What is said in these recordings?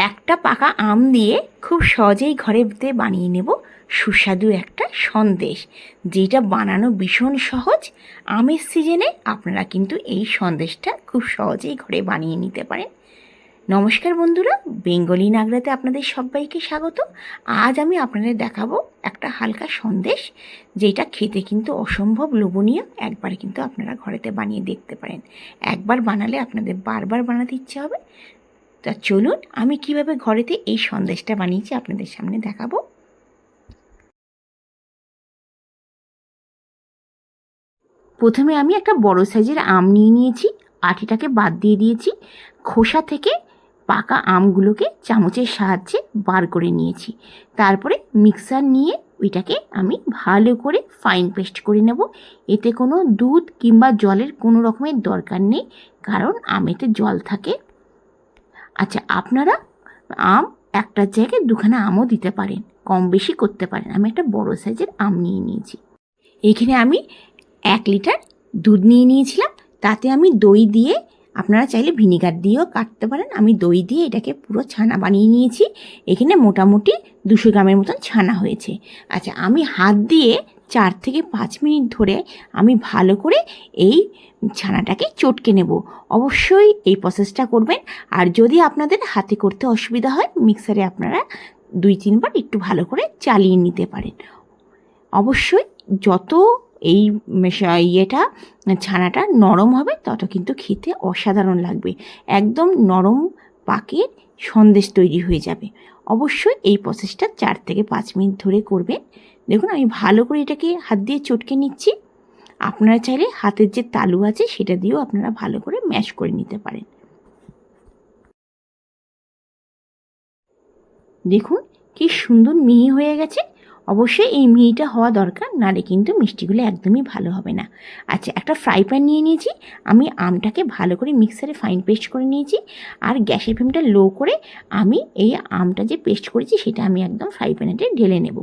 একটা পাকা আম দিয়ে খুব সহজেই ঘরেতে বানিয়ে নেব সুস্বাদু একটা সন্দেশ, যেটা বানানো ভীষণ সহজ। আমের সিজনে আপনারা কিন্তু এই সন্দেশটা খুব সহজেই ঘরে বানিয়ে নিতে পারেন। নমস্কার বন্ধুরা, বেঙ্গলি নাগরাতে আপনাদের সবাইকে স্বাগত। আজ আমি আপনাদের দেখাবো একটা হালকা সন্দেশ, যেটা খেতে কিন্তু অসম্ভব লোভনীয়। একবার কিন্তু আপনারা ঘরেতে বানিয়ে দেখতে পারেন। একবার বানালে আপনাদের বারবার বানাতে ইচ্ছে হবে। তা চলুন আমি কিভাবে ঘরেতে এই সন্দেশটা বানিয়েছি আপনাদের সামনে দেখাবো। প্রথমে আমি একটা বড় সাইজের আম নিয়ে নিয়েছি, আটিটাকে বাদ দিয়ে দিয়েছি। খোসা থেকে পাকা আমগুলোকে চামচের সাহায্যে বার করে নিয়েছি। তারপরে মিক্সার নিয়ে ওইটাকে আমি ভালো করে ফাইন পেস্ট করে নেব। এতে কোনো দুধ কিংবা জলের কোনো রকমের দরকার নেই, কারণ আমেতে জল থাকে। আচ্ছা, আপনারা আম একটার জায়গায় দুখানা আমও দিতে পারেন, কম বেশি করতে পারেন। আমি একটা বড় সাইজের আম নিয়ে নিয়েছি। এইখানে আমি 1 লিটার দুধ নিয়ে নিয়েছিলাম। তাতে আমি দই দিয়ে, আপনারা চাইলে ভিনিগার দিয়েও কাটতে পারেন, আমি দই দিয়ে এটাকে পুরো ছানা বানিয়ে নিয়েছি। এখানে মোটামুটি 200 গ্রামের মতন ছানা হয়েছে। আচ্ছা, আমি হাত দিয়ে 4 থেকে 5 মিনিট ধরে আমি ভালো করে এই ছানাটাকে চটকে নেব। অবশ্যই এই প্রসেসটা করবেন। আর যদি আপনাদের হাতে করতে অসুবিধা হয়, মিক্সারে আপনারা 2-3 বার একটু ভালো করে চালিয়ে নিতে পারেন। অবশ্যই যত এই ছানাটা নরম হবে, তত কিন্তু খেতে অসাধারণ লাগবে। একদম নরম পাকের সন্দেশ তৈরি হয়ে যাবে। অবশ্যই এই প্রসেসটা 4 থেকে 5 মিনিট ধরে করবেন। দেখুন, আমি ভালো করে এটাকে হাত দিয়ে চটকে নিচ্ছি। আপনারা চাইলে হাতের যে তালু আছে সেটা দিয়েও আপনারা ভালো করে ম্যাশ করে নিতে পারেন। দেখুন কি সুন্দর মিহি হয়ে গেছে। অবশ্যই এই মিহিটা হওয়া দরকার, নালে কিন্তু মিষ্টিগুলো একদমই ভালো হবে না। আচ্ছা, একটা ফ্রাই প্যান নিয়ে নিয়েছি। আমি আমটাকে ভালো করে মিক্সারে ফাইন পেস্ট করে নিয়েছি। আর গ্যাসের ফ্লেমটা লো করে আমি এই আমটা যে পেস্ট করেছি সেটা আমি একদম ফ্রাই প্যানেতে ঢেলে নেব।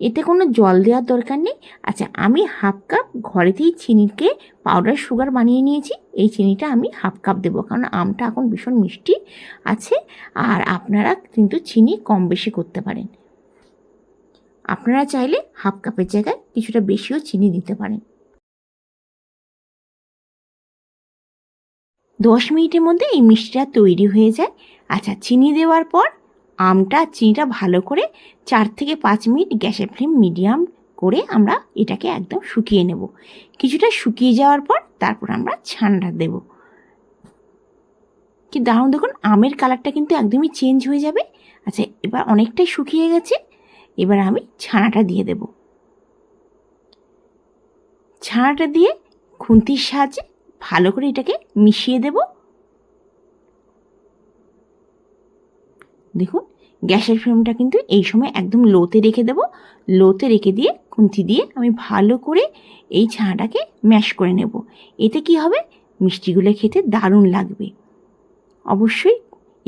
এতে কোনো জল দেওয়ার দরকার নেই। আচ্ছা, আমি হাফ কাপ ঘরেতেই চিনিকে পাউডার সুগার বানিয়ে নিয়েছি। এই চিনিটা আমি হাফ কাপ দেবো, কারণ আমটা এখন ভীষণ মিষ্টি আছে। আর আপনারা কিন্তু চিনি কম বেশি করতে পারেন। আপনারা চাইলে হাফ কাপের জায়গায় কিছুটা বেশিও চিনি দিতে পারেন। 10 মিনিটের মধ্যে এই মিষ্টিটা তৈরি হয়ে যায়। আচ্ছা, চিনি দেওয়ার পর চিনিটা ভালো করে 4 থেকে 5 মিনিট গ্যাসের ফ্লেম মিডিয়াম করে আমরা এটাকে একদম শুকিয়ে নেব। কিছুটা শুকিয়ে যাওয়ার পর তারপর আমরা ছানাটা দেব। কি দারুণ, দেখুন আমের কালারটা কিন্তু একদমই চেঞ্জ হয়ে যাবে। আচ্ছা, এবার অনেকটাই শুকিয়ে গেছে। এবার আমি ছানাটা দিয়ে দেব। ছানাটা দিয়ে খুন্তির সাহায্যে ভালো করে এটাকে মিশিয়ে দেব। দেখুন, গ্যাসের ফ্লেমটা কিন্তু এই সময় একদম লোতে রেখে দেব। লোতে রেখে দিয়ে খুন্তি দিয়ে আমি ভালো করে এই ছানাটাকে ম্যাশ করে নেব। এতে কি হবে, মিষ্টিগুলো খেতে দারুণ লাগবে। অবশ্যই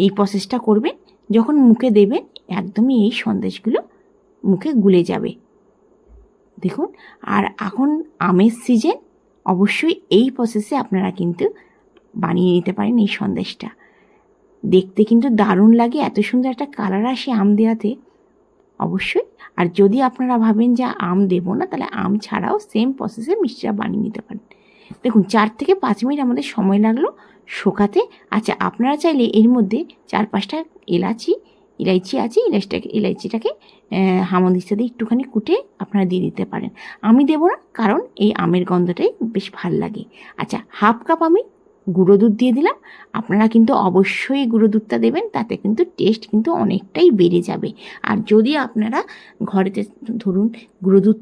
এই প্রসেসটা করবেন। যখন মুখে দেবেন, একদমই এই সন্দেশগুলো মুখে গুলে যাবে। দেখুন, আর এখন আমের সিজন, অবশ্যই এই প্রসেসে আপনারা কিন্তু বানিয়ে নিতে পারেন এই সন্দেশটা। দেখতে কিন্তু দারুণ লাগে, এত সুন্দর একটা কালার আসে আম দেওয়াতে। অবশ্যই। আর যদি আপনারা ভাবেন যে আম দেবো না, তাহলে আম ছাড়াও সেম প্রসেসে মিষ্টিটা বানিয়ে নিতে পারেন। দেখুন, 4 থেকে 5 মিনিট আমাদের সময় লাগলো শোকাতে। আচ্ছা, আপনারা চাইলে এর মধ্যে 4-5টা ইলাইচি আছে, ইলাইচিটাকে হামানদিস্তা দিয়ে একটুখানি কুটে আপনারা দিয়ে দিতে পারেন। আমি দেবো না, কারণ এই আমের গন্ধটাই বেশ ভাল লাগে। আচ্ছা, হাফ কাপ আমি গুঁড়ো দুধ দিয়ে দিলাম। আপনারা কিন্তু অবশ্যই গুঁড়ো দুধটা দেবেন, তাতে কিন্তু টেস্ট কিন্তু অনেকটাই বেড়ে যাবে। আর যদি আপনারা ঘরেতে ধরুন গুঁড়ো দুধ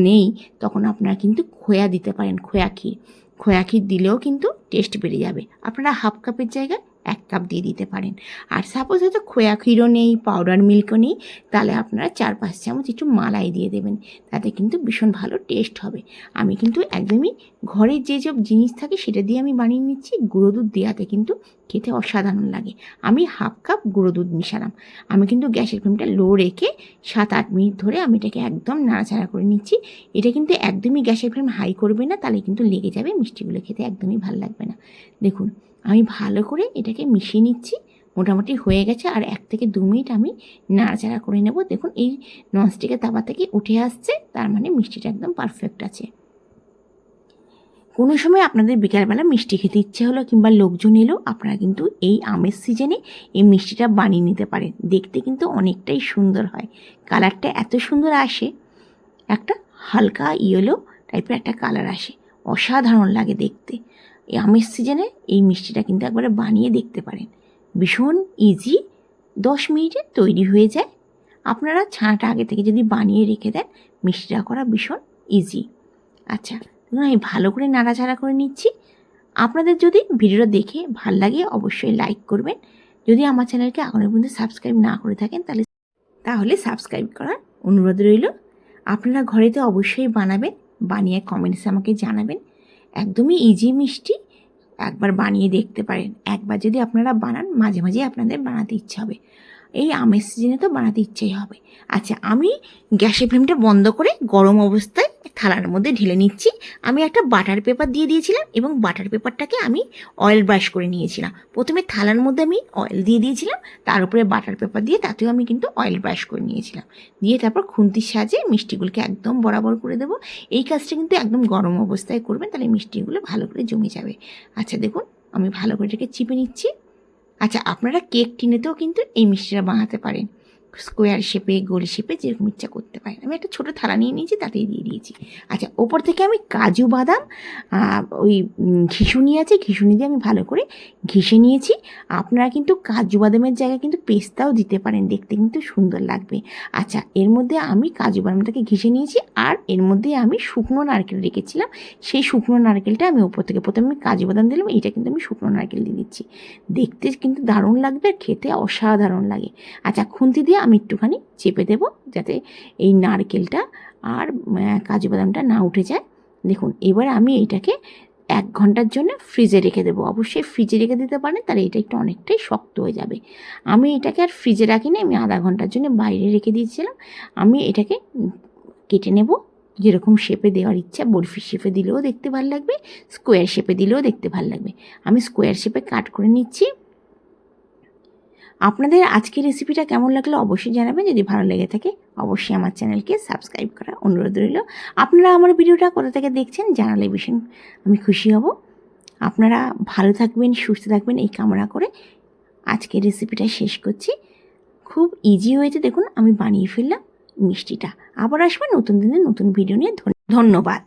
নেই, তখন আপনারা কিন্তু খোয়া দিতে পারেন। খোয়া ক্ষীর দিলেও কিন্তু টেস্ট বেড়ে যাবে। আপনারা হাফ কাপের জায়গায় 1 কাপ দিয়ে দিতে পারেন। আর সাপোজ হয়তো খোয়া ক্ষীরও নেই, পাউডার মিল্কও নেই, তাহলে আপনারা 4-5 চামচ একটু মালাই দিয়ে দেবেন। তাতে কিন্তু ভীষণ ভালো টেস্ট হবে। আমি কিন্তু একদমই ঘরের যেসব জিনিস থাকে সেটা দিয়ে আমি বানিয়ে নিচ্ছি। গুঁড়ো দুধ দেওয়াতে কিন্তু খেতে অসাধারণ লাগে। আমি হাফ কাপ গুঁড়ো দুধ মিশালাম। আমি কিন্তু গ্যাসের ফ্লেমটা লো রেখে 7-8 মিনিট ধরে আমি এটাকে একদম নাড়াচাড়া করে নিচ্ছি। এটা কিন্তু একদমই গ্যাসের ফ্লেম হাই করবে না, তাহলে কিন্তু লেগে যাবে, মিষ্টিগুলো খেতে একদমই ভালো লাগবে না। দেখুন, আমি ভালো করে এটাকে মিশিয়ে নিচ্ছি। মোটামুটি হয়ে গেছে। আর 1 থেকে 2 মিনিট আমি নাড়াচাড়া করে নেব। দেখুন এই ননস্টিকের তাওয়া থেকে উঠে আসছে, তার মানে মিষ্টিটা একদম পারফেক্ট আছে। কোনো সময় আপনাদের বিকালবেলা মিষ্টি খেতে ইচ্ছে হলো কিংবা লোকজন এলো, আপনারা কিন্তু এই আমের সিজনে এই মিষ্টিটা বানিয়ে নিতে পারেন। দেখতে কিন্তু অনেকটাই সুন্দর হয়, কালারটা এত সুন্দর আসে, একটা হালকা ইয়েলো টাইপের একটা কালার আসে, অসাধারণ লাগে দেখতে। এই আমের সিজনে এই মিষ্টিটা কিন্তু একবারে বানিয়ে দেখতে পারেন, ভীষণ ইজি, 10 মিনিটে তৈরি হয়ে যায়। আপনারা ছানাটা আগে থেকে যদি বানিয়ে রেখে দেন, মিষ্টিটা করা ভীষণ ইজি। আচ্ছা, আমি ভালো করে নাড়াচাড়া করে নিচ্ছি। আপনাদের যদি ভিডিওটা দেখে ভাল লাগে অবশ্যই লাইক করবেন। যদি আমার চ্যানেলকে এখনো পর্যন্ত সাবস্ক্রাইব না করে থাকেন তাহলে সাবস্ক্রাইব করার অনুরোধ রইল। আপনারা ঘরেতে অবশ্যই বানাবেন, বানিয়ে কমেন্টসে আমাকে জানাবেন। একদমই ইজি মিষ্টি, একবার বানিয়ে দেখতে পারেন। একবার যদি আপনারা বানান, মাঝে মাঝে আপনাদের বানাতে ইচ্ছে হবে। এই আমের সিজনে তো বানাতে ইচ্ছেই হবে। আচ্ছা, আমি গ্যাসের ফ্লেমটা বন্ধ করে গরম অবস্থায় থালার মধ্যে ঢেলে নিচ্ছি। আমি একটা বাটার পেপার দিয়ে দিয়েছিলাম এবং বাটার পেপারটাকে আমি অয়েল ব্রাশ করে নিয়েছিলাম। প্রথমে থালার মধ্যে আমি অয়েল দিয়ে দিয়েছিলাম, তার উপরে বাটার পেপার দিয়ে তাতেও আমি কিন্তু অয়েল ব্রাশ করে নিয়েছিলাম। দিয়ে তারপর খুন্তির সাহায্যে মিষ্টিগুলোকে একদম বরাবর করে দেবো। এই কাজটা কিন্তু একদম গরম অবস্থায় করবেন, তাহলে মিষ্টিগুলো ভালো করে জমে যাবে। আচ্ছা দেখুন, আমি ভালো করে এটাকে চিপে নিচ্ছি। আচ্ছা, আপনারা কেক টিনেতেও কিন্তু এই মিষ্টিটা বানাতে পারেন, স্কোয়ার শেপে, গোল শেপে, যেরকম ইচ্ছা করতে পারেন। আমি একটা ছোটো থালা নিয়ে নিয়েছি, তাতেই দিয়ে দিয়েছি। আচ্ছা, ওপর থেকে আমি কাজু বাদাম ওই ঘিসুনি আছে, ঘিসুনি দিয়ে আমি ভালো করে ঘিষে নিয়েছি। আপনারা কিন্তু কাজু বাদামের জায়গায় কিন্তু পেস্তাও দিতে পারেন, দেখতে কিন্তু সুন্দর লাগবে। আচ্ছা, এর মধ্যে আমি কাজু বাদামটাকে ঘিষে নিয়েছি, আর এর মধ্যে আমি শুকনো নারকেল রেখেছিলাম, সেই শুকনো নারকেলটা আমি ওপর থেকে, প্রথমে আমি কাজু বাদাম দিলাম, এইটা কিন্তু আমি শুকনো নারকেল দিয়ে দিচ্ছি। দেখতে কিন্তু দারুণ লাগবে আর খেতে অসাধারণ লাগে। আচ্ছা, খুন্তি দিয়ে আমি একটুখানি চেপে দেব, যাতে এই নারকেলটা আর কাজু বাদামটা না উঠে যায়। দেখুন, এবার আমি এইটাকে 1 ঘন্টার জন্য ফ্রিজে রেখে দেবো। অবশ্যই ফ্রিজে রেখে দিতে পারেন, তাহলে এটা একটু অনেকটাই শক্ত হয়ে যাবে। আমি এটাকে আর ফ্রিজে রাখিনি, আমি আধা ঘন্টার জন্য বাইরে রেখে দিয়েছিলাম। আমি এটাকে কেটে নেব, যেরকম শেপে দেওয়ার ইচ্ছা। বরফি শেপে দিলেও দেখতে ভালো লাগবে, স্কোয়ার শেপে দিলেও দেখতে ভালো লাগবে। আমি স্কোয়ার শেপে কাট করে নিচ্ছি। আপনাদের আজকের রেসিপিটা কেমন লাগলো অবশ্যই জানাবেন। যদি ভালো লেগে থাকে অবশ্যই আমার চ্যানেলকে সাবস্ক্রাইব করার অনুরোধ রইল। আপনারা আমার ভিডিওটা কোথা থেকে দেখছেন জানালে ভীষণ আমি খুশি হব। আপনারা ভালো থাকবেন, সুস্থ থাকবেন এই কামনা করে আজকের রেসিপিটা শেষ করছি। খুব ইজি হয়েছে, দেখুন আমি বানিয়ে ফেললাম মিষ্টিটা। আবার আসবেন নতুন দিনে নতুন ভিডিও নিয়ে। ধন্যবাদ।